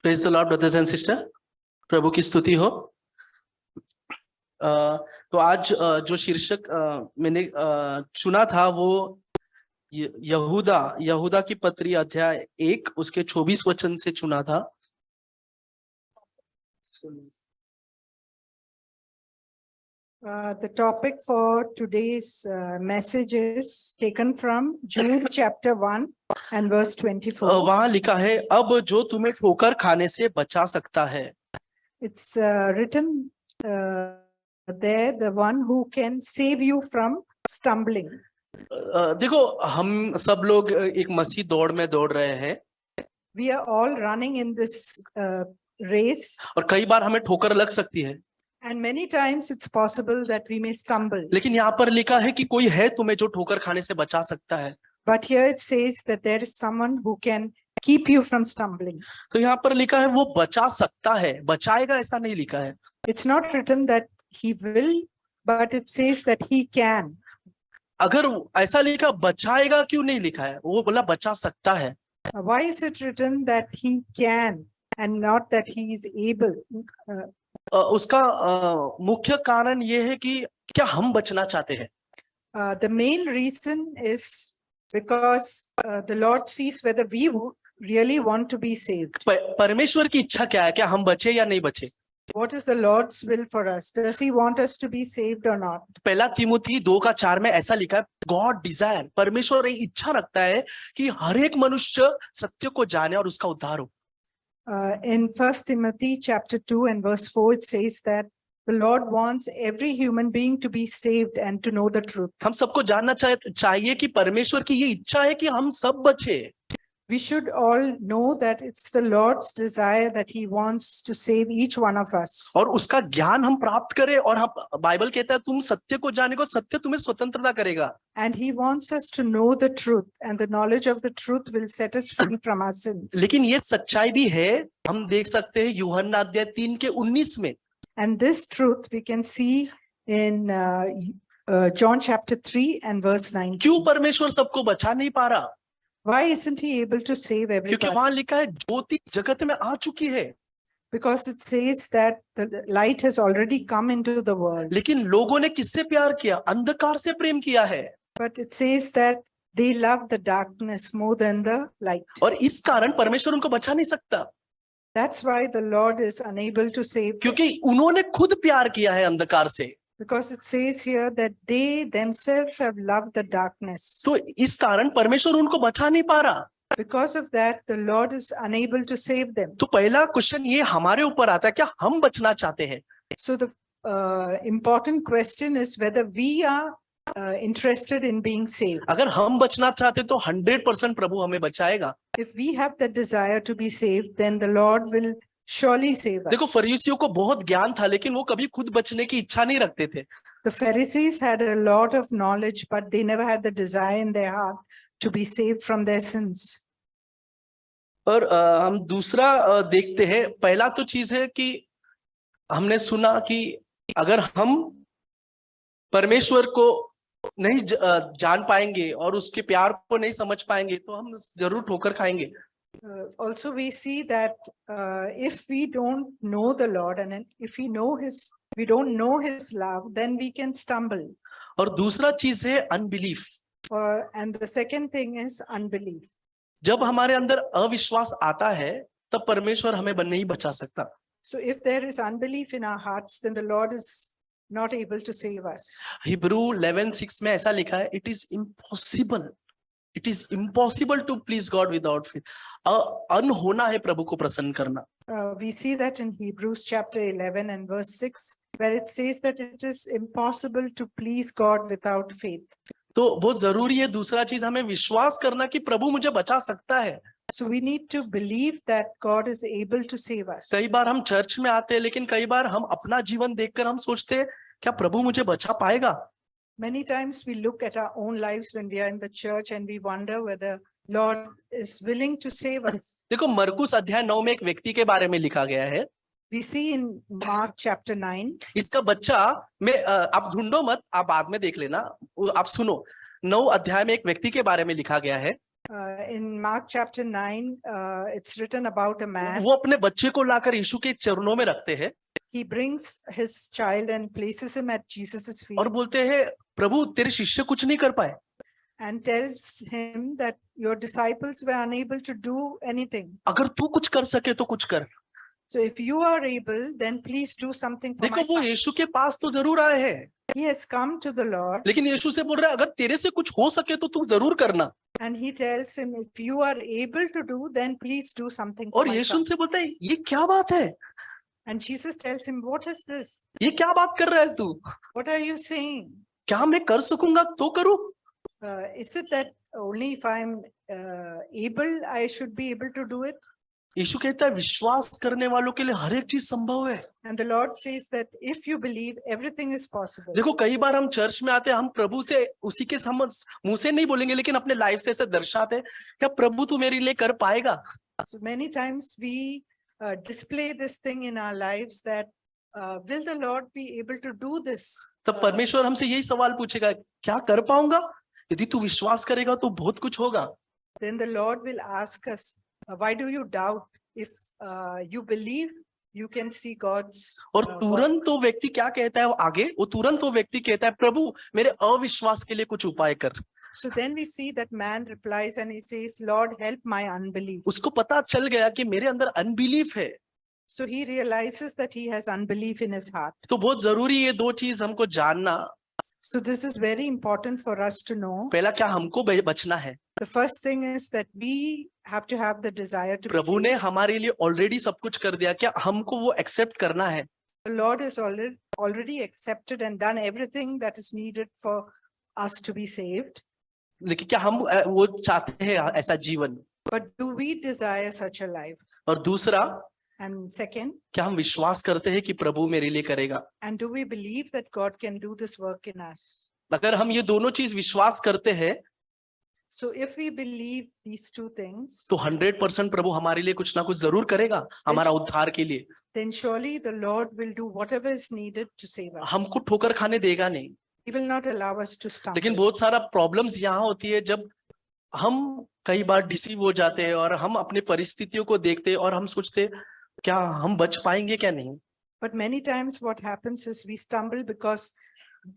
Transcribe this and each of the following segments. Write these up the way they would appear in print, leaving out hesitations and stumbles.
Praise the Lord brothers and sister, प्रभु की स्तुति हो। तो आज जो शीर्षक मैंने चुना था वो यहूदा यहूदा की पत्री अध्याय 1 उसके 24 वचन से चुना था। The topic for today's message is taken from Jude chapter 1 and verse 24. वहां लिखा है, अब जो तुम्हें ठोकर खाने से बचा सकता है। It's written there, the one who can save you from stumbling. देखो, हम सब लोग एक मसीह दौड़ में दौड़ रहे हैं We are all running in this race, और कई बार हमें ठोकर लग सकती है, and many times it's possible that we may stumble. लेकिन यहाँ पर लिखा है कि कोई है तुम्हें जो ठोकर खाने से बचा सकता है। But here it says that there is someone who can keep you from stumbling. तो यहाँ पर लिखा है वो बचा सकता है, बचाएगा ऐसा नहीं लिखा है। It's not written that he will, but it says that he can. अगर ऐसा लिखा, बचाएगा क्यों नहीं लिखा है? वो बोला बचा सकता है। Why is it written that he can and not that he is able? उसका मुख्य कारण ये है कि क्या हम बचना चाहते हैं? The main reason is because the Lord sees whether we really want to be saved. परमेश्वर की इच्छा क्या है, क्या हम बचे या नहीं बचे? What is the Lord's will for us? Does he want us to be saved or not? पहला तीमुथी 2:4 में ऐसा लिखा है, गॉड डिजायर, परमेश्वर ये इच्छा रखता है कि हर एक मनुष्य सत्य को जाने और उसका उद्धार हो। In 1 Timothy chapter 2 and verse 4, it says that the Lord wants every human being to be saved and to know the truth. हम सबको जानना चाहिए कि परमेश्वर की ये इच्छा है कि हम सब बचे। We should all know that it's the Lord's desire that he wants to save each one of us. और उसका ज्ञान हम प्राप्त करें, और हम, बाइबल कहता है तुम सत्य को जाने को, सत्य तुम्हें स्वतंत्रता करेगा। And he wants us to know the truth, and the knowledge of the truth will set us free from our sins. लेकिन ये सच्चाई भी है, हम देख सकते हैं यूहन्ना अध्याय 3:19 में। And this truth we can see in John chapter 3 and verse 9. क्यों परमेश्वर सबको बचा नहीं पा रहा? Why isn't he able to save क्योंकि everybody? वहां लिखा है ज्योति जगत में आ चुकी है, Because it says that the light has already come into the world. लेकिन लोगों ने किससे प्यार किया? अंधकार से प्रेम किया है। But it says that they love the darkness more than the light. और इस कारण परमेश्वर उनको बचा नहीं सकता, That's why the Lord is unable to save them. क्योंकि उन्होंने खुद प्यार किया है अंधकार से। Because it says here that they themselves have loved the darkness. तो इस कारण परमेश्वर उनको बचा नहीं पा रहा। Because of that, the Lord is unable to save them. तो पहला क्वेश्चन ये हमारे ऊपर आता है, क्या हम बचना चाहते हैं? So the important question is whether we are interested in being saved. अगर हम बचना चाहते तो 100% प्रभु हमें बचाएगा। If we have the desire to be saved, then the Lord will surely save us. देखो, फरीसियों को बहुत ज्ञान था, लेकिन वो कभी खुद बचने की इच्छा नहीं रखते थे। The Pharisees had a lot of knowledge, but they never had the desire in their heart to be saved from their sins. और हम दूसरा देखते हैं। पहला तो चीज है कि हमने सुना कि अगर हम परमेश्वर को नहीं जान पाएंगे और उसके प्यार को नहीं समझ पाएंगे तो हम जरूर ठोकर खाएंगे। Also we see that if we don't know the Lord and if we don't know his love, then we can stumble. और दूसरा चीज है unbelief. And the second thing is unbelief. जब हमारे अंदर अविश्वास आता है तब परमेश्वर हमें नहीं बचा सकता। So if there is unbelief in our hearts, then the Lord is not able to save us. Hebrew 11:6 में ऐसा लिखा है, it is impossible to please God without faith. अनहोना है प्रभु को प्रसन्न करना। We see that in Hebrews chapter 11 and verse 6, where it says that it is impossible to please God without faith. तो बहुत जरूरी है दूसरा चीज, हमें विश्वास करना कि प्रभु मुझे बचा सकता है। So we need to believe that God is able to save us. कई बार हम चर्च में आते हैं, लेकिन कई बार हम अपना जीवन देखकर हम सोचते हैं क्या प्रभु मुझे बचा पाएगा? Many times we look at our own lives when we are in the church and we wonder whether Lord is willing to save us. देखो, मरकुस अध्याय 9 में एक व्यक्ति के बारे में लिखा गया है। We see in Mark chapter 9. इसका बच्चा में आप ढूंढो मत, आप बाद में देख लेना, आप सुनो। 9 अध्याय में एक व्यक्ति के बारे में लिखा गया है। In Mark chapter 9, it's written about a man. वो अपने बच्चे को लाकर यीशु के चरणों में रखते हैं He brings his child and places him at Jesus's feet और बोलते हैं प्रभु तेरे शिष्य कुछ नहीं कर पाए, and tells him that your disciples were unable to do anything. अगर तू कुछ कर सके तो कुछ कर। So if you are able, then please do something for my देखो वो son. यीशु के पास तो जरूर आए हैं, He has come to the Lord लेकिन यीशु से बोल रहा है अगर तेरे से कुछ हो सके तो तू जरूर करना। and he tells him, if you are able to do, then please do something for और my यीशु son. उनसे बोलता है ये क्या बात है, And Jesus tells him, what is this? ये क्या बात कर रहा है तू, What are you saying? क्या मैं कर सकूंगा तो करूं? Is it that only if I'm able, I should be able to do it? यीशु कहता है विश्वास करने वालों के लिए हर एक चीज संभव है। And the Lord says that if you believe, everything is possible. देखो कई बार हम चर्च में आते हैं, हम प्रभु से उसी के समझ मुंह से नहीं बोलेंगे, लेकिन अपने लाइफ से ऐसे दर्शाते हैं क्या प्रभु तू मेरे लिए कर पाएगा। So many times we display this thing in our lives that will the Lord be able to do this? तब परमेश्वर हमसे यही सवाल पूछेगा क्या कर पाऊंगा, यदि तू विश्वास करेगा तो बहुत कुछ होगा। Then the Lord will ask us, why do you doubt? If you believe, you can see God's और work. तुरंत वो व्यक्ति क्या कहता है, वो आगे वो तुरंत वो व्यक्ति कहता है प्रभु मेरे अविश्वास के लिए कुछ उपाय कर। So then we see that man replies and he says, Lord, help my unbelief. उसको पता चल गया कि मेरे अंदर अनबिलीफ है। So he realizes that he has unbelief in his heart. तो बहुत जरूरी ये दो चीज हमको जानना। So this is very important for us to know. पहला क्या हमको बचना है, The first thing is that we have to have the desire to be प्रभु ने saved. हमारे लिए ऑलरेडी सब कुछ कर दिया, क्या हमको वो एक्सेप्ट करना है। The Lord has already accepted and done everything that is needed for us to be saved. लेकिन क्या हम वो चाहते हैं ऐसा जीवन। But do we desire such a life? और दूसरा And second, क्या हम विश्वास करते हैं कि प्रभु मेरे लिए करेगा। and do we believe that God can do this work in us? अगर हम ये दोनों चीज विश्वास करते हैं So if we believe these two things, तो 100% प्रभु हमारे लिए कुछ ना कुछ जरूर करेगा हमारा उद्धार के लिए। then surely the Lord will do whatever is needed to save us. हमको ठोकर खाने देगा नहीं, He will not allow us to लेकिन stumble. बहुत सारा प्रॉब्लम्स यहाँ होती है जब हम कई बार डिसीव हो जाते हैं और हम अपनी परिस्थितियों को देखते हैं और हम सोचते हैं, क्या हम बच पाएंगे क्या नहीं। But many times what happens is we stumble because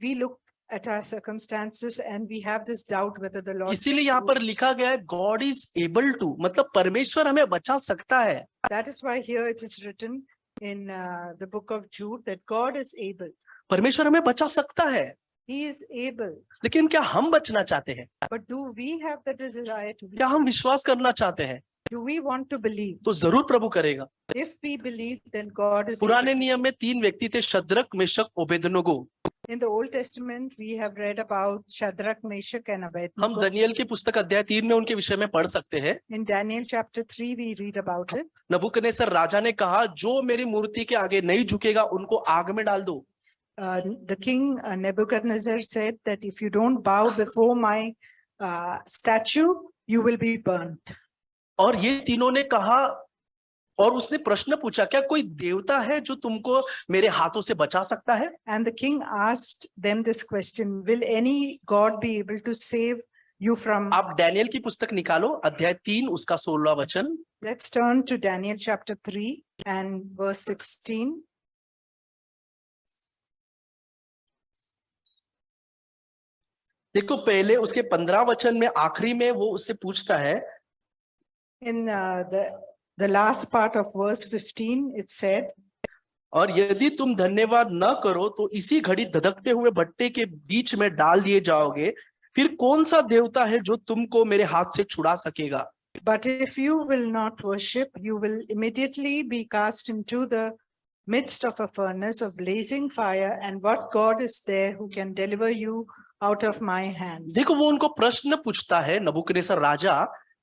we look at our circumstances and we have this doubt whether the Lord. इसीलिए यहाँ पर लिखा गया है गॉड इज एबल टू, मतलब परमेश्वर हमें बचा सकता है। That is why here it is written in the book of Jude that God is able. परमेश्वर हमें बचा सकता है, He is able. लेकिन क्या हम बचना चाहते हैं, But do we have the desire to be क्या हम विश्वास करना चाहते हैं, Do we want to believe? तो जरूर प्रभु करेगा। If we believe, then God is पुराने able. नियम में 3 व्यक्ति थे, Shadrach Meshach Abednego. In the Old Testament, we have read about Shadrach, Meshach, and हम Abednego. दनियल की पुस्तक अध्याय 3 में उनके विषय में पढ़ सकते हैं। In Daniel chapter 3, we read about it. नबूकदनेस्सर राजा ने कहा जो मेरी मूर्ति के आगे नहीं झुकेगा उनको आग में डाल दो। The king Nebuchadnezzar said that if you don't bow before my statue, you will be burnt. और ये तीनों ने कहा, और उसने प्रश्न पूछा क्या कोई देवता है जो तुमको मेरे हाथों से बचा सकता है। And the king asked them this question, will any God be able to save you from? आप डैनियल की पुस्तक निकालो, अध्याय 3 उसका 16वां वचन। Let's turn to Daniel chapter 3 and verse 16. देखो पहले उसके 15 वचन में आखिरी में वो उससे पूछता है, In the last part of verse 15, it said, और यदि तुम धन्यवाद न करो तो इसी घड़ी धधकते हुए भट्टे के बीच में डाल दिए जाओगे, फिर कौन सा देवता है जो तुमको मेरे हाथ से छुड़ा सकेगा। but if you will not worship, you will immediately be cast into the midst of a furnace of blazing fire, and what God is there who can deliver you out of my hands? देखो वो उनको प्रश्न पूछता है, नबूकदनेस्सर राजा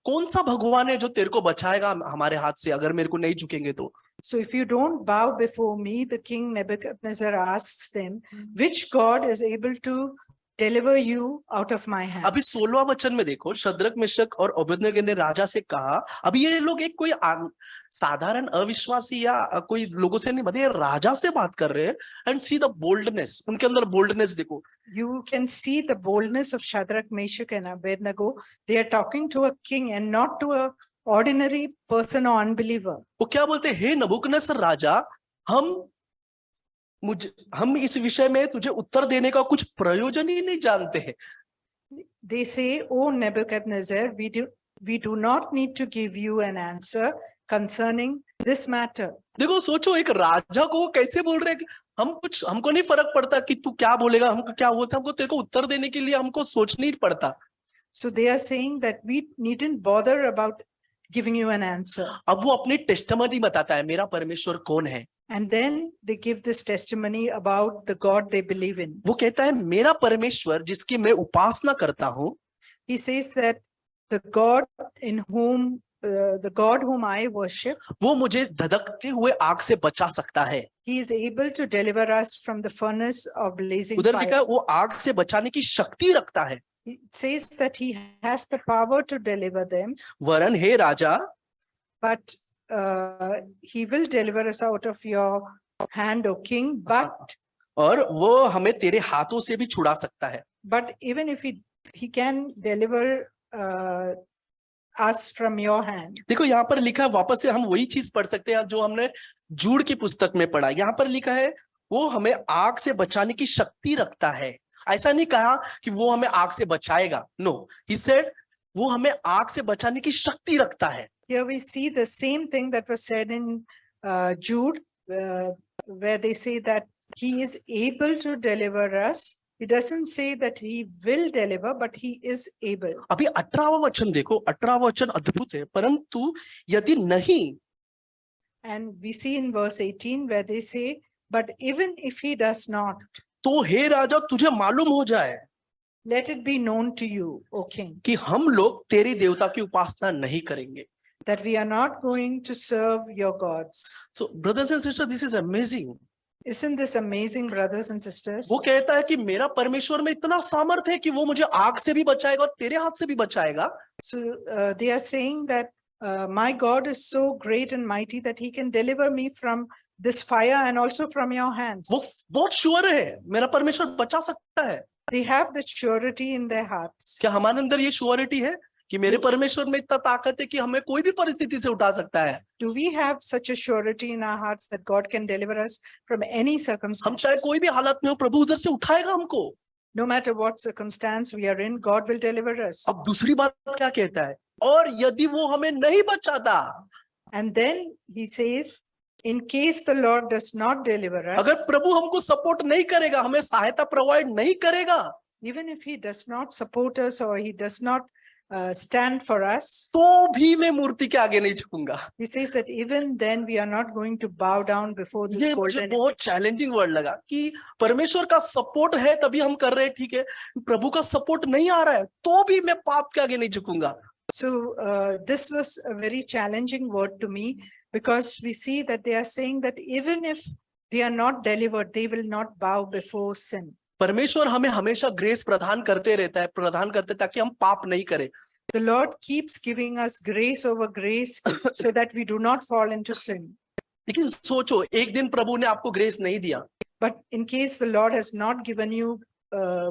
कौन सा भगवान है जो तेरे को बचाएगा हमारे हाथ से अगर मेरे को नहीं झुकेंगे तो। So if you don't bow before me, the king Nebuchadnezzar asks them, which God is able to deliver you out of my hand. अभी 16वां वचन में देखो, शद्रक मेशक और अबेदनगो ने राजा से कहा, अभी ये लोग एक कोई साधारण अविश्वासी या कोई लोगों से नहीं बताए, राजा से बात कर रहे हैं। एंड सी द बोल्डनेस, उनके अंदर बोल्डनेस देखो। You can see the boldness of Shadrach, Meshach and Abednego. They are talking to a king and not to a ordinary person or unbeliever. वो क्या बोलते हैं, हे नबूकदनेस्सर राजा, हम इस विषय में तुझे उत्तर देने का कुछ प्रयोजन ही नहीं जानते हैं। They say, "O Nebuchadnezzar, we do not need to give you an answer concerning this matter." देखो सोचो, एक राजा को कैसे बोल रहे हैं कि हमको नहीं फर्क पड़ता कि तू क्या बोलेगा, हमको क्या होता है, हमको तेरे को उत्तर देने के लिए हमको सोचना ही पड़ता। So they are saying that we needn't bother about giving you an answer. अब वो अपनी टेस्टिमनी बताता है, मेरा परमेश्वर कौन है। And then they give this testimony about the God they believe in. वो कहता है, मेरा परमेश्वर जिसकी मैं उपासना करता हूँ, He says that the God the God whom I worship, वो मुझे धधकते हुए आग से बचा सकता है। He is able to deliver us from the furnace of blazing उधर लिखा fire. है, वो आग से बचाने की शक्ति रखता है। It says that He has the power to deliver them, वरन हे राजा, but He will deliver us out of your hand, O king. But और वो हमें तेरे हाथों से भी छुड़ा सकता है। even if He can deliver us from your hand. देखो यहाँ पर लिखा है, वापस से हम वही चीज पढ़ सकते हैं जो हमने जूड की पुस्तक में पढ़ा। यहाँ पर लिखा है, वो हमें आग से बचाने की शक्ति रखता है। ऐसा नहीं कहा कि वो हमें आग से बचाएगा, नो, ही सेड वो हमें आग से बचाने की शक्ति रखता है। Here we see the same thing that was said in Jude, where they say that He is able to deliver us. It doesn't say that He will deliver, but He is able. अभी 18वां वचन देखो, 18वां वचन अद्भुत है, परंतु यदि नहीं, And we see in verse 18 where they say, but even if He does not, तो हे राजा तुझे मालूम हो जाए let it be known to you, O king, कि हम लोग तेरी देवता की उपासना नहीं करेंगे। that we are not going to serve your gods. So brothers and sisters, this is amazing. Isn't this amazing, brothers and sisters? वो कहता है कि मेरा परमेश्वर में इतना सामर्थ है कि वो मुझे आग से भी बचाएगा और तेरे हाथ से भी बचाएगा। So they are saying that my God is so great and mighty that He can deliver me from this fire and also from your hands. वो बहुत श्योर है, मेरा परमेश्वर बचा सकता है। They have the surety in their hearts. क्या हमारे अंदर ये श्योरिटी है कि मेरे परमेश्वर में इतना ताकत है कि हमें कोई भी परिस्थिति से उठा सकता है? Do we have such a surety in our hearts that God can deliver us from any हम circumstance? चाहे कोई भी हालत में हो, प्रभु उधर से उठाएगा हमको। No matter what circumstance we are in, God will deliver us. अब दूसरी बात क्या कहता है, और यदि वो हमें नहीं बचाता, And then He says, in case the Lord does not deliver अगर us, प्रभु हमको सपोर्ट नहीं करेगा, हमें सहायता प्रोवाइड नहीं करेगा, even if He does not support us or He does not stand for us, तो भी मैं मूर्ति के आगे नहीं झुकूंगा। He says that even then we are not going to bow down before this ये मुझे golden. बहुत चैलेंजिंग वर्ड लगा कि परमेश्वर का सपोर्ट है तभी हम कर रहे हैं, ठीक है, प्रभु का सपोर्ट नहीं आ रहा है तो भी मैं पाप के आगे नहीं झुकूंगा। So this was a very challenging word to me, because we see that they are saying that even if they are not delivered, they will not bow before sin. परमेश्वर हमें हमेशा ग्रेस प्रदान करते ताकि हम पाप नहीं करें। The Lord keeps giving us grace over grace so that we do not fall into sin. लेकिन सोचो, एक दिन प्रभु ने आपको ग्रेस नहीं दिया, But in case the Lord has not given you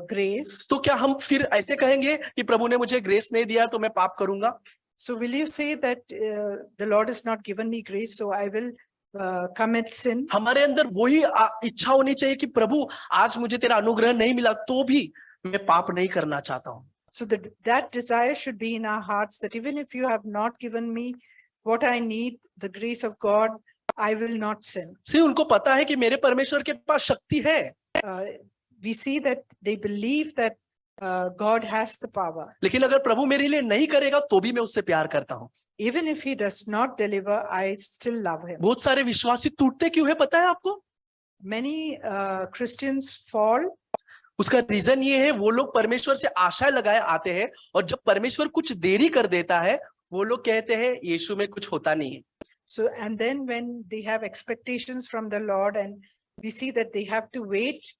grace, तो क्या हम फिर ऐसे कहेंगे कि प्रभु ने मुझे ग्रेस नहीं दिया तो मैं पाप करूंगा? so will you say that the Lord has not given me grace, so I will commit sin? हमारे अंदर वही इच्छा होनी चाहिए कि प्रभु आज मुझे तेरा अनुग्रह नहीं मिला तो भी मैं पाप नहीं करना चाहता हूँ। So that desire should be in our hearts, that even if you have not given me what I need, the grace of God, I will not sin. See, उनको पता है कि मेरे परमेश्वर के पास शक्ति है। We see that they believe that God has the power. लेकिन अगर प्रभु मेरे लिए नहीं करेगा तो भी मैं उससे प्यार करता हूँ। Even if He does not deliver, I still love Him. बहुत सारे विश्वासी टूटते क्यों है पता है आपको? Many Christians fall. उसका रीजन ये है, वो लोग परमेश्वर से आशा लगाए आते हैं और जब परमेश्वर कुछ देरी कर देता है वो लोग कहते हैं यीशु में कुछ होता नहीं है। So and then when they have expectations from the Lord and we see that they have to wait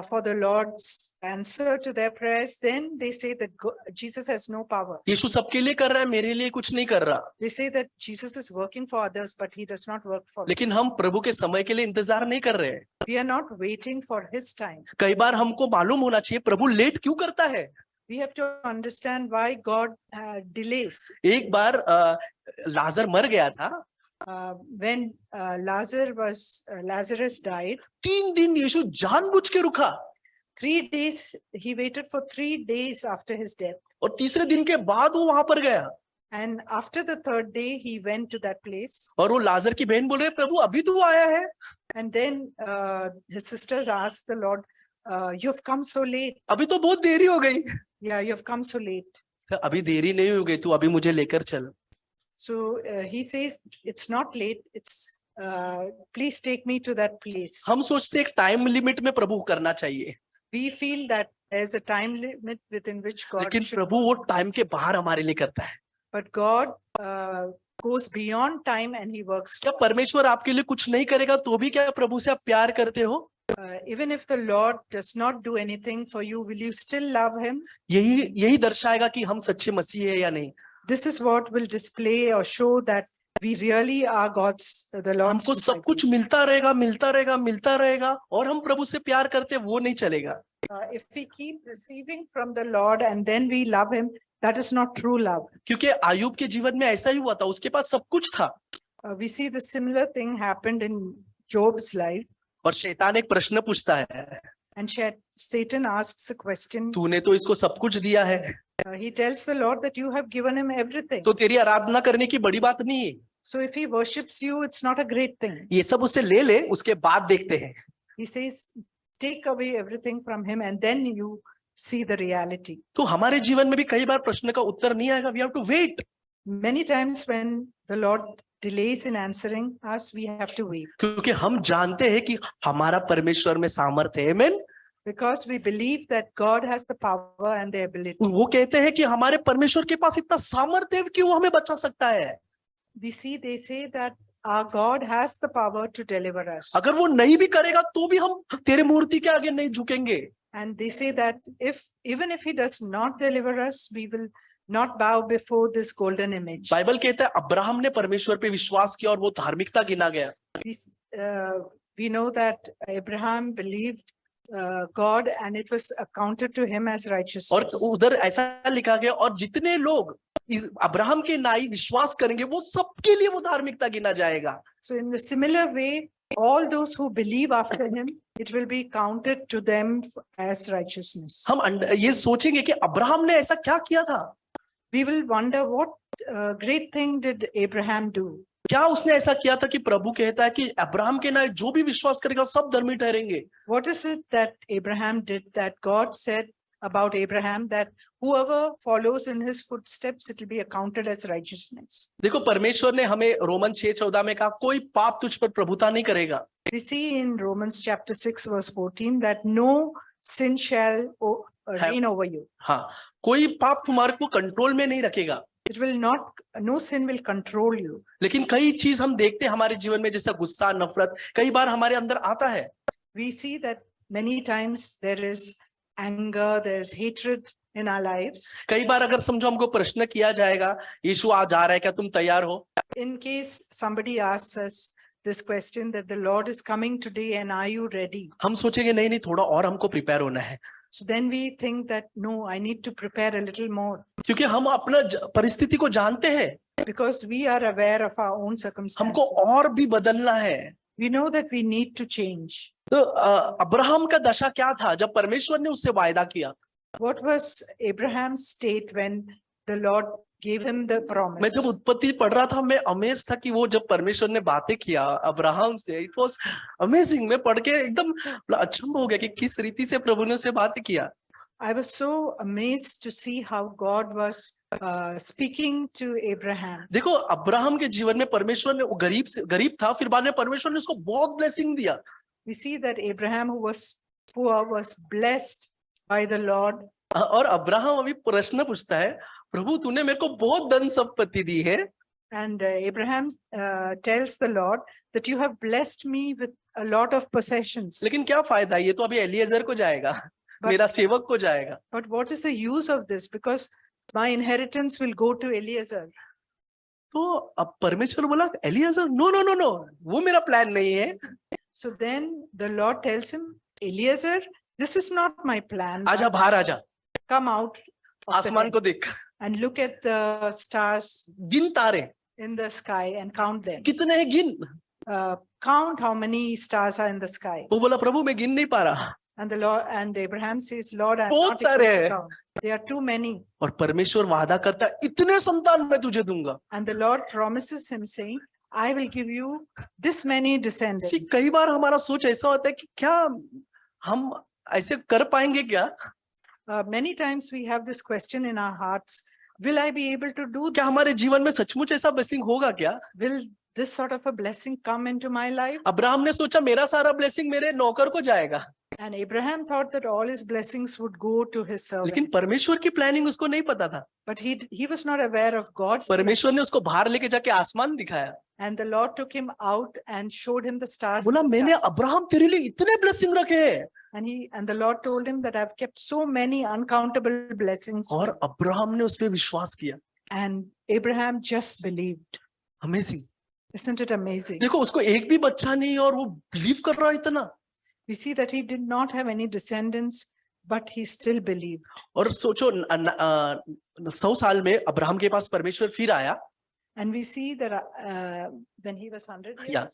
for the Lord's answer to their prayers, then they say that Jesus has no power. यीशु सबके लिए कर रहा है, मेरे लिए कुछ नहीं कर रहा। They say that Jesus is working for others, but he does not work for me. लेकिन हम प्रभु के समय के लिए इंतजार नहीं कर रहे हैं। We are not waiting for his time. कई बार हमको मालूम होना चाहिए प्रभु लेट क्यों करता है। We have to understand why God delays. एक बार लाजर मर गया था। When Lazarus died, 3 दिन यीशु जानबूझ के रुका। 3 days, he waited for 3 days after his death. और तीसरे दिन के बाद वो वहां पर गया। And after the 3rd day, he went to that place. और वो लाजर की बहन बोल रहे प्रभु अभी तो वो आया है। And then his sisters asked the Lord, you've come so late. अभी तो बहुत देरी हो गई। Yeah, you've come so late. अभी देरी नहीं हो गई, तू अभी मुझे लेकर चल। So he says, it's not late. It's please take me to that place. हम सोचते एक टाइम लिमिट में प्रभु करना चाहिए। We feel that there's a time limit within which God लेकिन should, प्रभु वो टाइम के बाहर हमारे लिए करता है। but God goes beyond time and he works क्या for us. परमेश्वर आपके लिए कुछ नहीं करेगा तो भी क्या प्रभु से आप प्यार करते हो? Even if the Lord does not do anything for you, will you still love him? यही दर्शाएगा कि हम सच्चे मसीह है या नहीं। This is what will display or show that we really are God's, the Lord's हमको सब कुछ disciples. मिलता रहेगा और हम प्रभु से प्यार करते वो नहीं चलेगा। If we keep receiving from the Lord and then we love him, that is not true love. क्योंकि आयुब के जीवन में ऐसा ही हुआ था, उसके पास सब कुछ था। We see the similar thing happened in Job's life. और शैतान एक प्रश्न पूछता है, And Satan asks a question. तूने तो इसको सब कुछ दिया है, He tells the Lord that you have given him everything. तो तेरी आराधना करने की बड़ी बात नहीं है। So if he worships you, it's not a great thing. ये सब उससे ले ले, उसके बाद देखते हैं। He says, take away everything from him and then you see the reality. तो हमारे जीवन में भी कई बार प्रश्न का उत्तर नहीं आएगा। We have to wait. Many times when the Lord delays in answering us, we have to wait. क्योंकि हम जानते हैं कि हमारा परमेश्वर में सामर्थ्य है। आमीन। Because we believe that God has the power and the ability. वो कहते हैं कि हमारे परमेश्वर के पास इतना सामर्थ्य है कि वो हमें बचा सकता है। They say that our God has the power to deliver us. अगर वो नहीं भी करेगा तो भी हम तेरे मूर्ति के आगे नहीं झुकेंगे। And they say that even if he does not deliver us, we will not bow before this golden image. Bible कहता है अब्राहम ने परमेश्वर पे विश्वास किया और वो धार्मिकता गिना गया। We know that Abraham believed God and it was accounted to him as righteousness. और उधर ऐसा लिखा गया और जितने लोग अब्राहम के नाई विश्वास करेंगे वो सबके लिए वो धार्मिकता गिना जाएगा। So in the similar way, all those who believe after him, it will be counted to them as righteousness. हम ये सोचेंगे कि अब्राहम ने ऐसा क्या किया था। We will wonder what great thing did Abraham do? क्या उसने ऐसा किया था कि प्रभु कहता है कि अब्राहम के नाई जो भी विश्वास करेगा सब धर्मी ठहरेंगे। What is it that Abraham did that God said about Abraham that whoever follows in his footsteps, it will be accounted as righteousness? देखो परमेश्वर ने हमें रोमन 6:14 में कहा कोई पाप तुझ पर प्रभुता नहीं करेगा। We see in Romans chapter 6 verse 14 that no sin shall reign over you. हाँ, कोई पाप तुम्हारे को कंट्रोल में नहीं रखेगा। It will not, no sin will control you. लेकिन कई चीज हम देखते हैं हमारे जीवन में जैसा गुस्सा, नफरत कई बार हमारे अंदर आता है। We see that many times there is anger, there is hatred in our lives. कई बार अगर समझो हमको प्रश्न किया जाएगा यीशु आज आ रहा है क्या तुम तैयार हो? In case somebody asks us this question that the Lord is coming today and are you ready? हम सोचेंगे नहीं थोड़ा और हमको प्रिपेयर होना है। So then we think that no, I need to prepare a little more. क्योंकि हम अपना परिस्थिति को जानते हैं। Because we are aware of our own circumstances. हमको और भी बदलना है। We know that we need to change. तो अब्राहम का दशा क्या था जब परमेश्वर ने उससे वायदा किया? What was Abraham's state when the Lord gave him the promise? मैं जब उत्पत्ति पढ़ रहा था मैं अमेज था कि वो जब परमेश्वर ने बातें किया अब्राहम से, इट वाज अमेजिंग। मैं पढ़ के एकदम अचंभ हो गया कि किस रीति से प्रभु ने उसे बातें किया। I was so amazed to see how God was speaking to Abraham. देखो अब्राहम के जीवन में परमेश्वर ने, वो गरीब था, फिर बाद में परमेश्वर ने उसको बहुत ब्लेसिंग दिया। We see that Abraham, who was poor, was blessed by the Lord. और अब्राहम अभी प्रश्न पूछता है, प्रभु तूने मेरे को बहुत धन संपत्ति दी है। And Abraham tells the Lord that you have blessed me with a lot of possessions. लेकिन क्या फायदा, ये तो अभी एलिएजर को जाएगा, मेरा सेवक को जाएगा। But what is the use of this? Because my inheritance will go to Eliezer. तो अब परमेश्वर बोला Eliezer, no no no no, वो मेरा प्लान नहीं है। So then the Lord tells him, Eliezer, this is not my plan. आजा बाहर आजा, Come out of the आसमान tent को देख, and look at the stars गिन तारे in the sky and count them. कितने हैं, गिन। Count how many stars are in the sky. वो बोला प्रभु मैं गिन नहीं पा रहा। And the Lord and Abraham says, Lord, I'm बहुत not able सारे to हैं। count. There are too many. और परमेश्वर वादा करता है इतने संतान मैं तुझे दूंगा। And the Lord promises him, saying, I will give you this many descendants. कई बार हमारा सोच ऐसा होता है कि क्या हम ऐसे कर पाएंगे क्या? Many times we have this question in our hearts, will I be able to do क्या this? हमारे जीवन में सचमुच ऐसा ब्लेसिंग होगा क्या? Will this sort of a blessing come into my life? Abraham ने सोचा मेरा सारा ब्लेसिंग मेरे नौकर को जाएगा, And Abraham thought that all his blessings would go to his लेकिन servant. परमेश्वर की प्लानिंग उसको नहीं पता था। But he was not aware of God's plan. परमेश्वर ने उसको बाहर लेके जाके आसमान दिखाया, And the Lord took him out and showed him the stars. बोला in the मैंने sky. अब्राहम तेरे लिए इतने ब्लेसिंग रखे हैं। And the Lord told him that I've kept so many uncountable blessings. और अब्राहम ने उस पे विश्वास किया। And Abraham just believed. Amazing. Isn't it amazing? देखो उसको एक भी बच्चा नहीं और वो बिलीव कर रहा है इतना। We see that he did not have any descendants, but he still believed. और सोचो 100 साल में अब्राहम के पास परमेश्वर फिर आया। And we see that when he was 100 years, Yeah.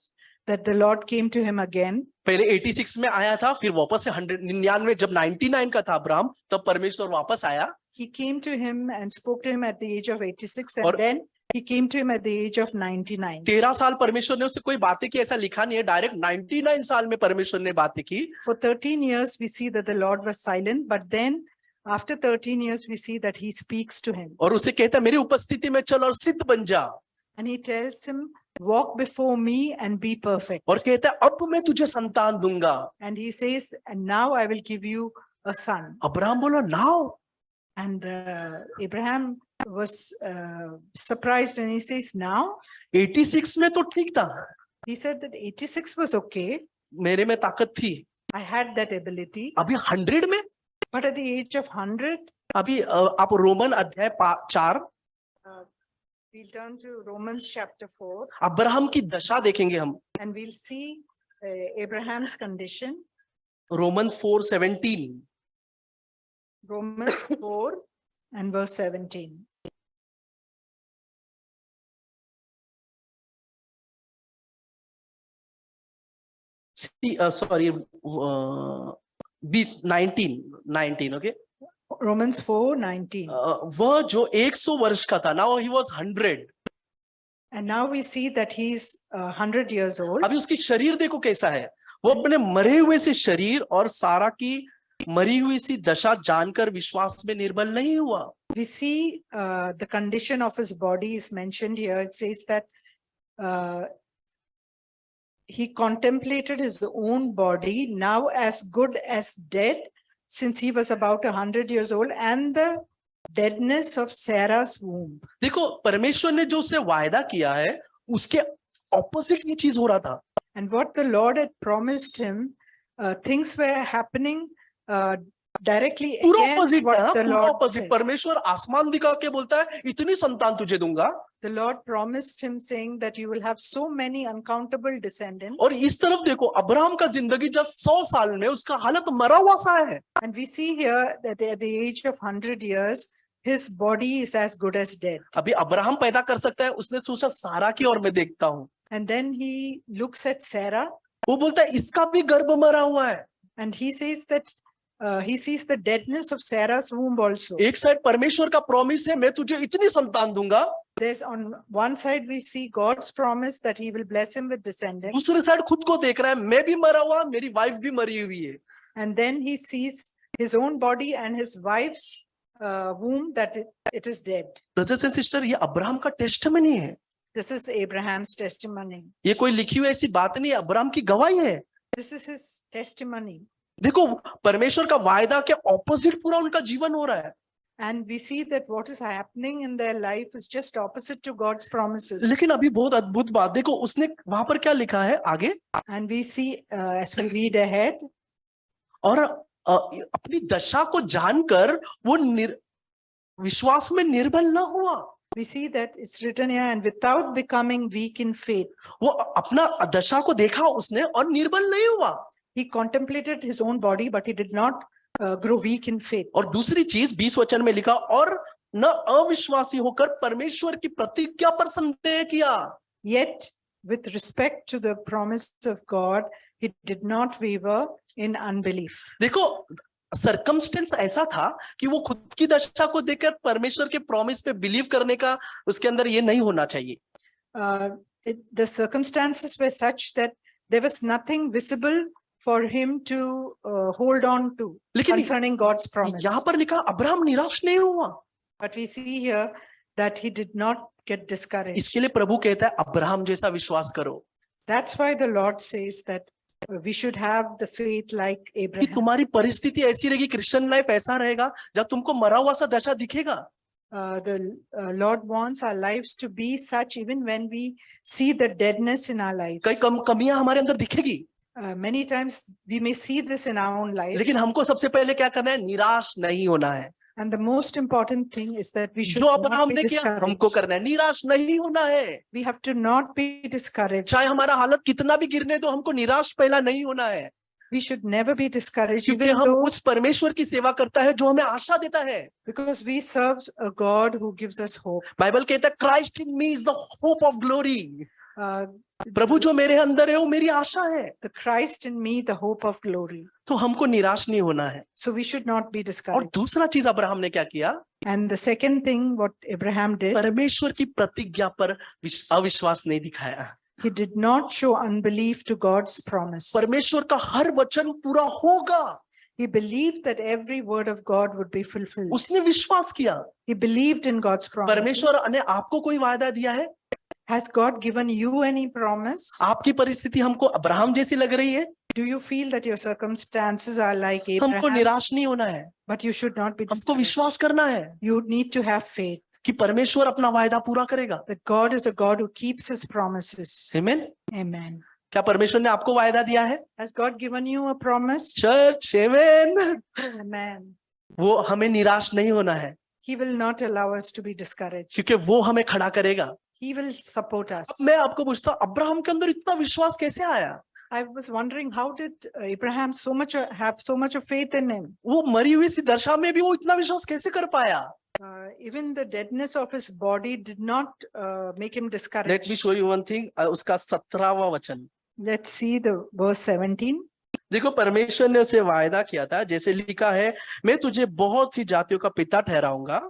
that the Lord came to him again. पहले 86 में आया था, फिर वापस से 99 जब 99 का था अब्राहम, तब परमेश्वर वापस आया। He came to him and spoke to him at the age of 86, and और- then he came to him at the age of 99. 13 साल परमेश्वर ने उससे कोई बातें की, ऐसा लिखा नहीं है, डायरेक्ट 99 साल में परमेश्वर ने बातें की। For 13 years, we see that the Lord was silent, but then after 13 years, we see that he speaks to him. और उसे कहता है मेरी उपस्थिति में चल और सिद्ध बन जा। And he tells him, walk before me and be perfect. और कहता है अब मैं तुझे संतान दूंगा। And he says, and now I will give you a son. Abraham बोला now. And Abraham was surprised, and he says, now? 86 में तो ठीक था, He said that 86 was okay. मेरे में ताकत थी। I had that ability. अभी 100 में, But at the age of 100, अभी आप रोमन अध्याय 4 we'll turn to Romans chapter 4, Abraham की दशा देखेंगे हम। and we'll see Abraham's condition. Roman 4:17। Romans 4 and verse 17. Sorry, B19, okay. Romans 4:19. वह जो 100 वर्ष का था, now he was 100। And now we see that he's 100 years old. अभी उसकी शरीर देखो कैसा है, वो अपने मरे हुए से शरीर और सारा की मरी हुई सी दशा जानकर विश्वास में निर्बल नहीं हुआ। We see the condition of his body is mentioned here. It says that he contemplated his own body, now as good as dead, since he was about 100 years old, and the deadness of Sarah's womb. देखो परमेश्वर ने जो उसे वायदा किया है उसके opposite ये चीज हो रहा था। And what the Lord had promised him, things were happening directly पूरा against ऑपोजिट what था, the पूरा Lord ऑपोजिट। said. परमेश्वर आसमान दिखा के बोलता है इतनी संतान तुझे दूंगा, The Lord promised him, saying that you will have so many uncountable descendants. और इस तरफ देखो अब्राहम का जिंदगी जब 100 साल में उसका हालत मरा हुआ सा है। And we see here that at the age of 100 years, his body is as good as dead. अभी अब्राहम पैदा कर सकता है, उसने सोचा सारा की और मैं देखता हूँ। And then he looks at Sarah, वो बोलता है इसका भी गर्भ मरा हुआ है। and he says that he sees the deadness of Sarah's womb also. एक साइड परमेश्वर का प्रॉमिस है मैं तुझे इतनी संतान दूंगा, There's on one side we see God's promise that he will bless him with descendants. दूसरे साइड खुद को देख रहा है मैं भी मरा हुआ, मेरी वाइफ भी मरी हुई है। And then he sees his own body and his wife's womb, that it is dead. Brothers and sister, ये अब्राहम का टेस्टिमनी है, This is Abraham's testimony. ये कोई लिखी हुई ऐसी बात नहीं है, अब्राहम की गवाही है। This is his testimony. देखो परमेश्वर का वायदा के ऑपोजिट पूरा उनका जीवन हो रहा है। And we see that what is happening in their life is just opposite to God's promises. लेकिन अभी बहुत अद्भुत बात देखो, उसने वहां पर क्या लिखा है आगे, And we see as we read ahead, और अपनी दशा को जानकर वो विश्वास में निर्बल ना हुआ। we see that it's written here, and without becoming weak in faith, वो अपना दशा को देखा उसने और निर्बल नहीं हुआ। he contemplated his own body, but he did not grow weak in faith. और दूसरी चीज 20 वचन में लिखा, और न अविश्वासी होकर परमेश्वर की प्रतिज्ञा पर संदेह किया। Yet, with respect to the promise of God, he did not waver in unbelief. देखो, सर्कमस्टेंस ऐसा था कि वो खुद की दशा को देखकर परमेश्वर के प्रॉमिस पे बिलीव करने का उसके अंदर ये नहीं होना चाहिए। The circumstances were such that there was nothing visible for him to hold on to concerning God's promise. यहाँ पर लिखा अब्राहम निराश नहीं हुआ। But we see here that he did not get discouraged. इसके लिए प्रभु कहता है अब्राहम जैसा विश्वास करो। That's why the Lord says that we should have the faith like कि Abraham. तुम्हारी परिस्थिति ऐसी रहेगी, क्रिश्चियन लाइफ ऐसा रहेगा जब तुमको मरा हुआ सा दशा दिखेगा। The Lord wants our lives to be such even when we see the deadness in our lives. कई कमियां हमारे अंदर दिखेगी, Many times we may see this in our own lives. लेकिन हमको सबसे पहले क्या करना है, निराश नहीं होना है। And the most important thing is that we should जो not अब्राहम be ने किया discouraged. हमको करना है, निराश नहीं होना है। We have to not be discouraged. चाहे हमारा हालत कितना भी गिरने दो, हमको निराश पहला नहीं होना है, We should never be discouraged, क्योंकि even हम though, उस परमेश्वर की सेवा करता है जो हमें आशा देता है। because we serve a God who gives us hope. Bible कहता है Christ in me is the hope of glory. Uh, प्रभु जो मेरे अंदर है वो मेरी आशा है। the Christ in me, the hope of glory. तो हमको निराश नहीं होना है। So we should not be और discouraged. दूसरा चीज अब्राहम ने क्या किया, And the second thing, what Abraham did, परमेश्वर की प्रतिज्ञा पर अविश्वास नहीं दिखाया। he did not show unbelief to God's promise. परमेश्वर का हर वचन पूरा होगा, He believed that every word of God would be fulfilled. उसने विश्वास किया। He believed in God's promise. परमेश्वर ने आपको कोई वायदा दिया है? Has God given you any promise? आपकी परिस्थिति हमको अब्राहम जैसी लग रही है? Do you feel that your circumstances are like हमको Abraham? निराश नहीं होना है, But you should not be हमको discouraged. विश्वास करना है You need to have faith कि परमेश्वर अपना वायदा पूरा करेगा। that God is a God who keeps his promises. आमीन। Amen. क्या परमेश्वर ने आपको वायदा दिया है? Has God given you a promise? Church, आमीन। Amen. वो हमें निराश नहीं होना है, He will not allow us to be discouraged. क्योंकि वो हमें खड़ा करेगा। He will support us. अब मैं आपको पूछता हूँ, अब्राहम के अंदर इतना विश्वास कैसे आया? I was wondering, how did Abraham have so much of faith in him? वो मरी हुई सी दशा में भी वो इतना विश्वास कैसे कर पाया? Even the deadness of his body did not make him discouraged. Let me show you one thing, उसका 17वां वचन Let's see the verse 17. देखो, परमेश्वर ने उसे वायदा किया था, जैसे लिखा है, मैं तुझे बहुत सी जातियों का पिता ठहराऊंगा।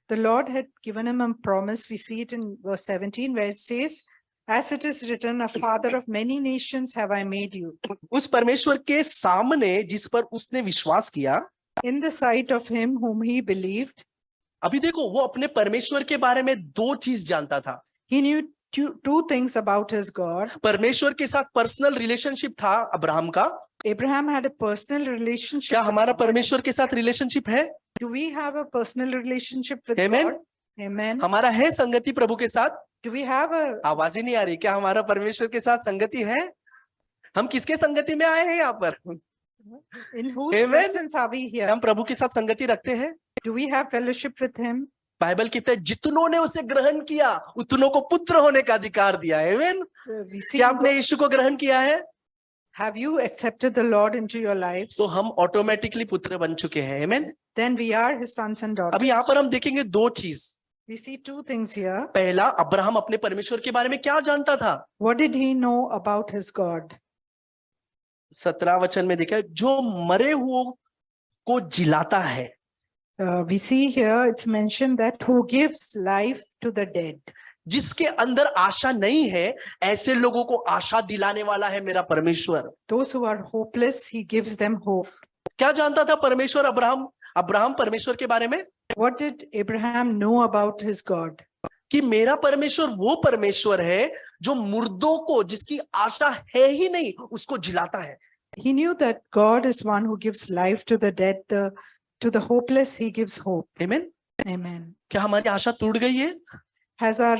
The Lord had given him a promise. We see it in verse 17 where it says, as it is written, a father of many nations have I made you. उस परमेश्वर के सामने जिस पर उसने विश्वास किया, In the sight of him whom he believed. अभी देखो, वो अपने परमेश्वर के बारे में दो चीज जानता था। He knew two things about his God. परमेश्वर के साथ पर्सनल रिलेशनशिप था अब्राहम का। Abraham had a personal relationship. क्या with हमारा God. परमेश्वर के साथ रिलेशनशिप है? Do we have a personal relationship with Amen. God? Amen. हमारा है संगति प्रभु के साथ? Do we have a, आवाज ही नहीं आ रही, क्या हमारा परमेश्वर के साथ संगति है? हम किसके संगति में आए हैं यहाँ पर? in whose Amen. presence are we here? हम प्रभु के साथ संगति रखते हैं। Do we have fellowship with him? Bible कहता है जितनों ने उसे ग्रहण किया उतनों को पुत्र होने का अधिकार दिया है। आमीन। We see. क्या आपने यीशु को ग्रहण किया है? Have you accepted the Lord into your lives? तो हम ऑटोमेटिकली पुत्र बन चुके हैं। आमीन। Then we are his sons and daughters. अभी यहाँ पर हम देखेंगे दो चीज। We see two things here. पहला, अब्राहम अपने परमेश्वर के बारे में क्या जानता था? What did he know about his God? 17 वचन में देखा, जो मरे हुओं को जिलाता है। We see here it's mentioned that who gives life to the dead. जिसके अंदर आशा नहीं है, ऐसे लोगों को आशा दिलाने वाला है मेरा परमेश्वर। Those who are hopeless, he gives them hope. क्या जानता था परमेश्वर अब्राहम परमेश्वर के बारे में? What did Abraham know about his God? कि मेरा परमेश्वर वो परमेश्वर है जो मुर्दों को, जिसकी आशा है ही नहीं, उसको जिलाता है। He knew that God is one who gives life to the dead, To the hopeless, he gives hope. Amen. Amen. क्या हमारी आशा टूट गई है? Have our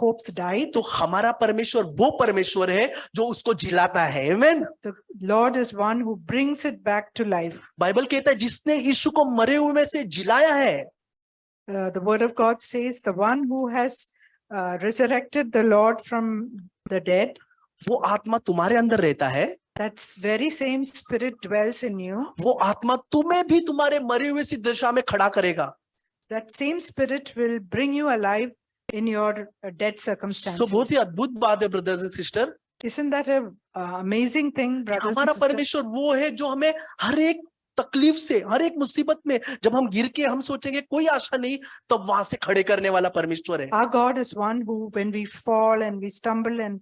hopes died? तो हमारा परमेश्वर वो परमेश्वर है जो उसको जिलाता है। आमेन। The Lord is one who brings it back to life. Bible कहता है जिसने यीशु को मरे हुए में से जिलाया है, The word of God says the one who has resurrected the Lord from the dead, वो आत्मा तुम्हारे अंदर रहता है, that's very same spirit dwells in you. वो आत्मा तुम्हें भी तुम्हारे मरे हुए सी दशा में खड़ा करेगा। That same spirit will bring you alive in your dead तो circumstances. बहुत ही अद्भुत बात है brothers and sister. Isn't that a amazing thing, brothers हमारा and sisters? परमेश्वर वो है जो हमें हर एक तकलीफ से, हर एक मुसीबत में जब हम गिर के हम सोचेंगे कोई आशा नहीं, तब वहां से खड़े करने वाला परमेश्वर है। Our God is one who, when we fall and we stumble and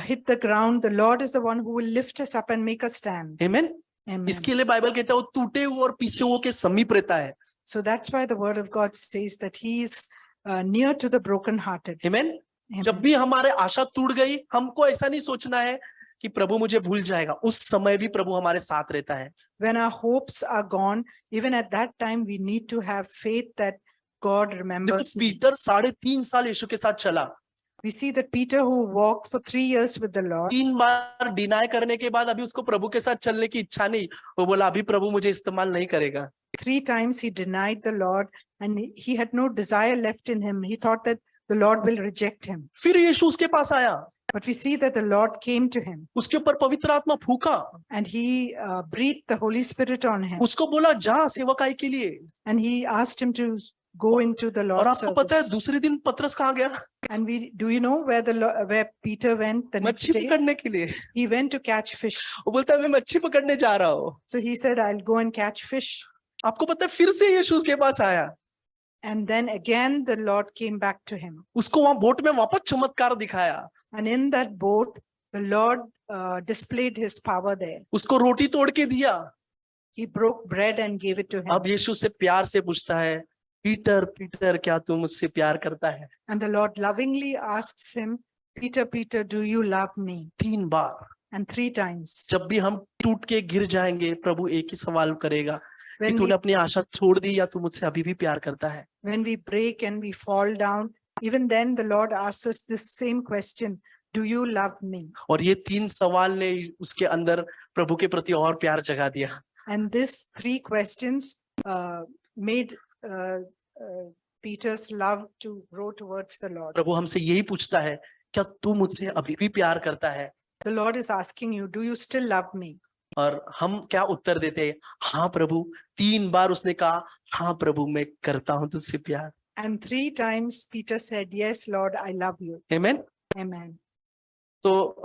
hit the ground, the Lord is the one who will lift us up and make us stand. Amen. Amen. इसके लिए Bible कहता है वो टूटे हुए और पीछे हुए के समीप रहता है। So that's why the word of God says that he is near to the brokenhearted. Amen. Amen. जब भी हमारे आशा टूट गई, हमको ऐसा नहीं सोचना है कि प्रभु मुझे भूल जाएगा, उस समय भी प्रभु हमारे साथ रहता है। When our hopes are gone, even at that time, we need to have faith that God देखो remembers me. पीटर 3.5 साल यीशु के साथ चला, We see that Peter, who walked for 3 years with the Lord, 3 bar deny करने के बाद अभी उसको प्रभु के साथ चलने की इच्छा नहीं, वो बोला अभी प्रभु मुझे इस्तेमाल नहीं करेगा। 3 times he denied the Lord and he had no desire left in him. He thought that the Lord will reject him. फिर यीशु उसके पास आया, But we see that the Lord came to him उसके ऊपर पवित्र आत्मा फूका, and he breathed the Holy Spirit on him उसको बोला जा सेवकाई के लिए। and he asked him to go into the और Lord's आपको पता है service. दूसरे दिन पतरस कहाँ गया? And do you know where Peter went the next मच्छी day? पकड़ने के लिए। He went to catch fish. वो बोलता है मैं मच्छी पकड़ने जा रहा हूँ। So he said, I'll go and catch fish. आपको पता है फिर से यीशु उसके पास आया, And then again, the Lord came back to him. उसको वहां बोट में वापस चमत्कार दिखाया, And in that boat, the Lord displayed his power there. उसको रोटी तोड़ के दिया। He broke bread and gave it to him. अब यीशु से प्यार से पूछता है, पीटर पीटर क्या तू मुझसे प्यार करता है? And the Lord lovingly asks him, Peter, Peter, do you love me? 3 bar. And 3 times. जब भी हम टूट के गिर जाएंगे, प्रभु एक ही सवाल करेगा कि When तूने we, अपनी आशा छोड़ दी या तू मुझसे अभी भी प्यार करता है? when we break and we fall down, even then the Lord asks us this same question, do you love me? और ये 3 सवाल ने उसके अंदर प्रभु के प्रति और प्यार जगा दिया। And these 3 questions made Peter's love to grow towards the Lord. प्रभु हमसे यही पूछता है, क्या तू मुझसे अभी भी प्यार करता है? The Lord is asking you, do you still love me? और हम क्या उत्तर देते हैं? हाँ प्रभु। 3 बार उसने कहा, हाँ प्रभु मैं करता हूं तुझसे प्यार। And 3 times Peter said, yes, Lord, I love you. Amen. Amen. तो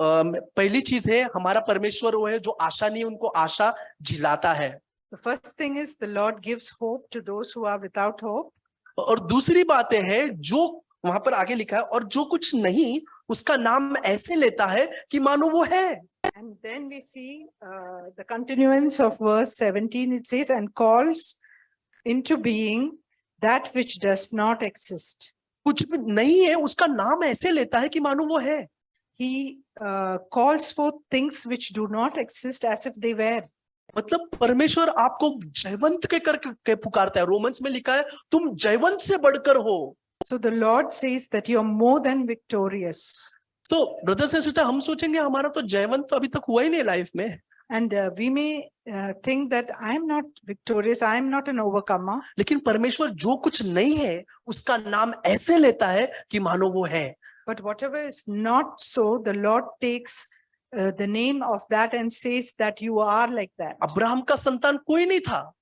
पहली चीज है हमारा परमेश्वर वो है जो आशा नहीं उनको आशा जिलाता है। The first thing is the Lord gives hope to those who are without hope. और दूसरी बात है जो वहां पर आगे लिखा है, और जो कुछ नहीं उसका नाम ऐसे लेता है कि मानो वो है। And then we see the continuance of verse 17. It says, and calls into being that which does not exist. कुछ भी नहीं है उसका नाम ऐसे लेता है कि मानो वो है। He calls forth things which do not exist as if they were. मतलब परमेश्वर आपको जयवंत के करके पुकारता है। रोमन्स में लिखा है तुम जयवंत से बढ़कर हो। So the Lord says that you are more than victorious. तो ब्रदर्स एंड सिस्टर हम सोचेंगे हमारा तो जयवंत तो अभी तक हुआ ही नहीं लाइफ में। And we may think that I am not victorious, I am not an overcomer. लेकिन परमेश्वर जो कुछ नहीं है उसका नाम ऐसे लेता है कि मानो वो है। But whatever is not so, the Lord takes the name of that and says that you are like that. Abraham का संतान कोई नहीं था,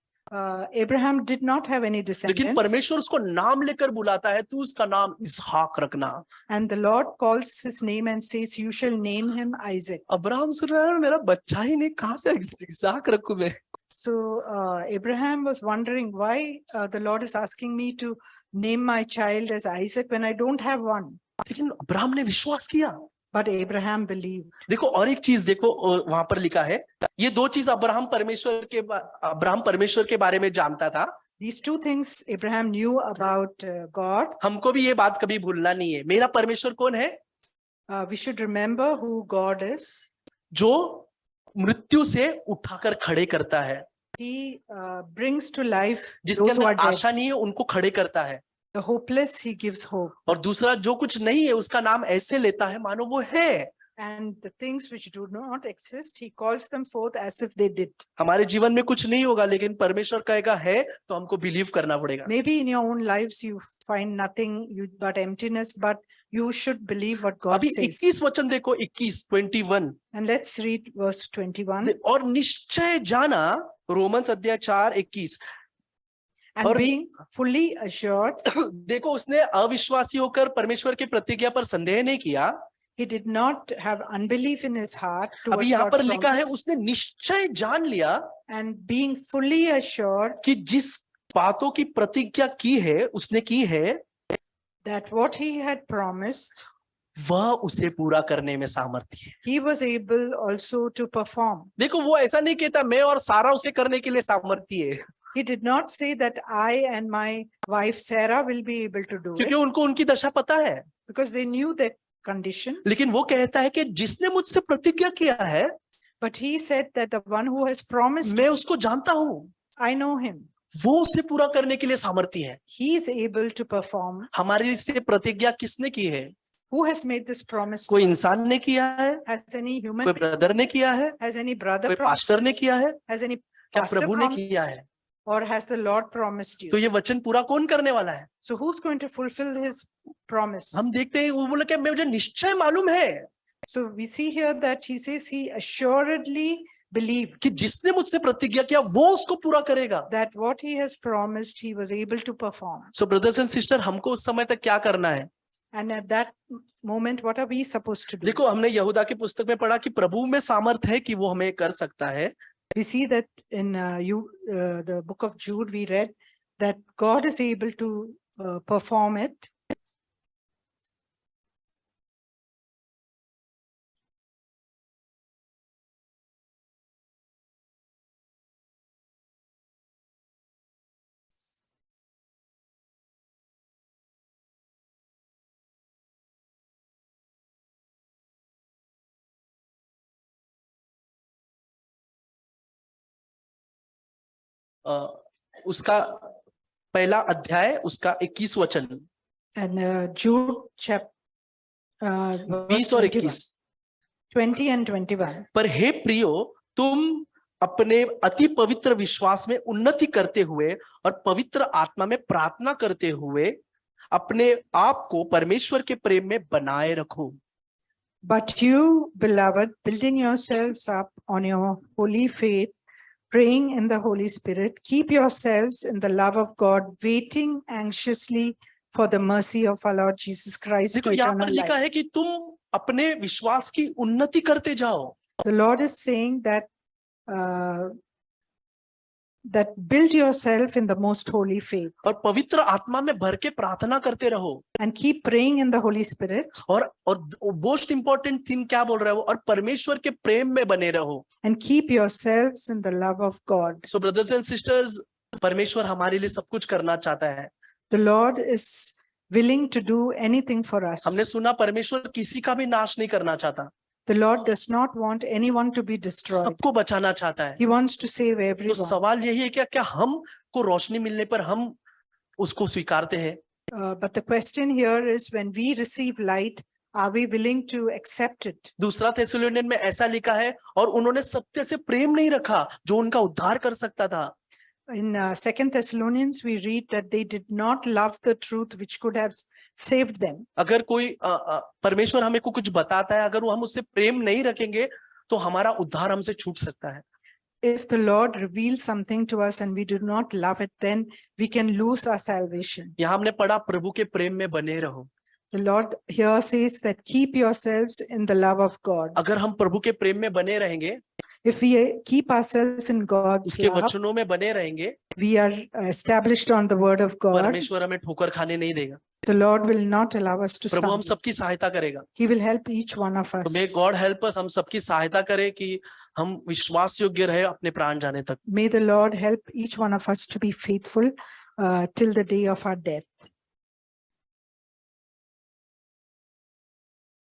Abraham did not have any लेकिन descendants. परमेश्वर उसको नाम लेकर बुलाता है, तू उसका नाम इसहाक रखना। And the Lord calls his name and says, you shall name him Isaac. Abraham सुन रहा है मेरा बच्चा ही नहीं, कहां से इसहाक रखूं मैं? So Abraham was wondering why the Lord is asking me to name my child as Isaac when I don't have one. लेकिन अब्राहम ने विश्वास किया। But Abraham believed. देखो और एक चीज देखो वहां पर लिखा है, ये 2 चीज अब्राहम परमेश्वर के बारे में जानता था। These 2 things Abraham knew about God. हमको भी ये बात कभी भूलना नहीं है। मेरा परमेश्वर कौन है? We should remember who God is. जो मृत्यु से उठाकर खड़े करता है। He brings to life जिसके those who अंदर are dead. आशा नहीं है उनको खड़े करता है, The hopeless, he gives hope. और दूसरा जो कुछ नहीं है उसका नाम ऐसे लेता है मानो वो है। And the things which do not exist, he calls them forth as if they did. हमारे जीवन में कुछ नहीं होगा, लेकिन परमेश्वर कहेगा है, तो हमको बिलीव करना पड़ेगा। Maybe in your own lives you find nothing but emptiness, but you should believe what God अभी says. 21 वचन देखो, 21 And let's read verse 21. और निश्चय जाना, रोमन्स अध्याय 4:21। And और- being fully assured, देखो, उसने अविश्वासी होकर परमेश्वर की प्रतिज्ञा पर संदेह नहीं किया। he did not have unbelief in his heart अभी towards यहाँ पर God's लिखा है promise. उसने निश्चय जान लिया And being fully assured कि जिस बातों की प्रतिज्ञा की है, उसने की है, that what he had promised, वह उसे पूरा करने में सामर्थ्य है। he was able also to perform. देखो, वो ऐसा नहीं कहता मैं और सारा उसे करने के लिए सामर्थ्य है, He did not say that I and my wife Sarah will be able to do क्योंकि it, उनको उनकी दशा पता है। because they knew the condition. लेकिन वो कहता है कि जिसने मुझसे प्रतिज्ञा किया है, But he said that the one who has promised, मैं उसको जानता हूं, I know him. वो उसे पूरा करने के लिए सामर्थ्य है। He is able to perform. हमारी से प्रतिज्ञा किसने की है? Who has made this promise? कोई इंसान ने किया है, Has any कोई human? ब्रदर ने किया है, Has any brother कोई पास्टर ने promised? किया है, Has any क्या pastor प्रभु ने promised? किया है? Or has the Lord promised तो you? ये वचन पूरा कौन करने वाला है? So who's going to fulfill his promise? हम देखते हैं वो बोले कि मुझे निश्चय मालूम है So we see here that he says he assuredly believed कि जिसने मुझसे प्रतिज्ञा किया वो उसको पूरा करेगा। that what he has promised, he was able to perform. So brothers and sister, हमको उस समय तक क्या करना है? And at that moment, what are we supposed to do? देखो, हमने यहूदा की पुस्तक में पढ़ा कि प्रभु में सामर्थ है कि वो हमें कर सकता है। We see that in the book of Jude, we read that God is able to perform it. उसका पहला अध्याय, उसका 21 वचन, And Jude chapter 20 और 21। 20 and 21. पर हे प्रियो, तुम अपने अति पवित्र विश्वास में उन्नति करते हुए और पवित्र आत्मा में प्रार्थना करते हुए अपने आप को परमेश्वर के प्रेम में बनाए रखो। But you, beloved, building yourselves up on your holy faith, praying in the Holy Spirit, keep yourselves in the love of God, waiting anxiously for the mercy of our Lord Jesus Christ to देखो, यहाँ पर eternal लिखा life. है कि तुम अपने विश्वास की उन्नति करते जाओ। The Lord is saying that that build yourself in the most holy faith और पवित्र आत्मा में भर के प्रार्थना करते रहो। and keep praying in the Holy Spirit और मोस्ट इंपॉर्टेंट थिंग क्या बोल रहा है वो, और परमेश्वर के प्रेम में बने रहो। and keep yourselves in the love of God. So brothers and sisters, परमेश्वर हमारे लिए सब कुछ करना चाहता है। The Lord is willing to do anything for us. हमने सुना परमेश्वर किसी का भी नाश नहीं करना चाहता, The Lord does not want anyone to be destroyed. सबको बचाना चाहता है। He wants to save तो everyone. सवाल यही है क्या हमको रोशनी मिलने पर हम उसको स्वीकारते हैं? But the question here is, when we receive light, are we willing to accept it? दूसरा थेसलोनियन में ऐसा लिखा है, और उन्होंने सत्य से प्रेम नहीं रखा जो उनका उद्धार कर सकता था। In 2 Thessalonians, we read that they did not love the truth which could have saved them. अगर कोई परमेश्वर हमें को कुछ बताता है, अगर वो हम उससे प्रेम नहीं रखेंगे तो हमारा उद्धार हमसे छूट सकता है। If the Lord reveals something to us and we do not love it, then we can lose our salvation. यहाँ हमने पढ़ा प्रभु के प्रेम में बने रहो। The Lord here says that keep yourselves in the love of God. अगर हम प्रभु के प्रेम में बने रहेंगे, If we keep ourselves in God's उसके love, वचनों में बने रहेंगे, we are established on the word of God. परमेश्वर हमें ठोकर खाने नहीं देगा। The Lord will not allow us to प्रभु हम stumble. सबकी सहायता करेगा। He will help each one of us. तो मे गॉड हेल्प अस, हम सबकी सहायता करे कि हम विश्वास योग्य रहे अपने प्राण जाने तक। May the Lord help each one of us to be faithful till the day of our death.